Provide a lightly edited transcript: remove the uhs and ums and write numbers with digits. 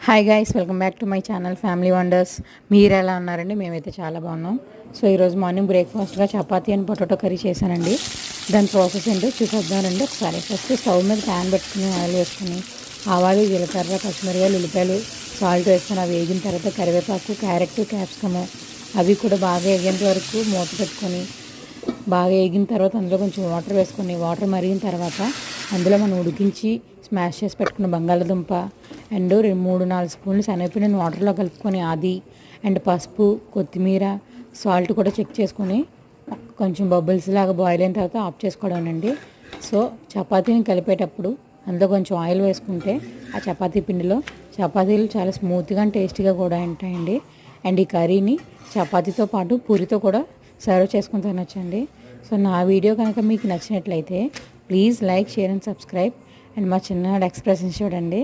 Hi guys, welcome back to my channel family wonders. మీరు ఎలా ఉన్నారండి? మేమైతే చాలా బాగున్నాం. సో ఈరోజు మార్నింగ్ బ్రేక్ఫాస్ట్గా చపాతీ అండ్ పొటాటో కర్రీ చేశానండి. దాని ప్రాసెస్ ఏంటో చూసేద్దామండి ఒకసారి. ఫస్ట్ స్టవ్ మీద ప్యాన్ పెట్టుకుని ఆయిల్ వేసుకుని ఆవాలు, జీలకర్ర, పచ్చిమిరకాయలు, ఉల్లిపాయలు, సాల్ట్ వేసుకొని అవి వేగిన తర్వాత కరివేపాకు, క్యారెట్, క్యాప్సికము అవి కూడా బాగా వేగేంత వరకు మూత పెట్టుకొని బాగా వేగిన తర్వాత అందులో కొంచెం వాటర్ వేసుకొని వాటర్ మరిగిన తర్వాత అందులో మనం ఉడికించి స్మాష్ చేసి పెట్టుకున్న బంగాళదుంప అండ్ 3-4 స్పూన్లు శనగపిండిని వాటర్లో కలుపుకొని అది అండ్ పసుపు, కొత్తిమీర, సాల్ట్ కూడా చెక్ చేసుకొని కొంచెం బబుల్స్ లాగా బాయిల్ అయిన తర్వాత ఆఫ్ చేసుకోవడం అండి. సో చపాతీని కలిపేటప్పుడు అందులో కొంచెం ఆయిల్ వేసుకుంటే ఆ చపాతీ పిండిలో చపాతీలు చాలా స్మూత్గా అండ్ టేస్టీగా కూడా ఉంటాయండి. అండ్ ఈ కర్రీని చపాతీతో పాటు పూరితో కూడా సర్వ్ చేసుకుని తినొచ్చండి. సో నా వీడియో కనుక మీకు నచ్చినట్లయితే please like, share and subscribe and మా చిన్ననాడు ఎక్స్ప్రెషన్స్ చూడండి.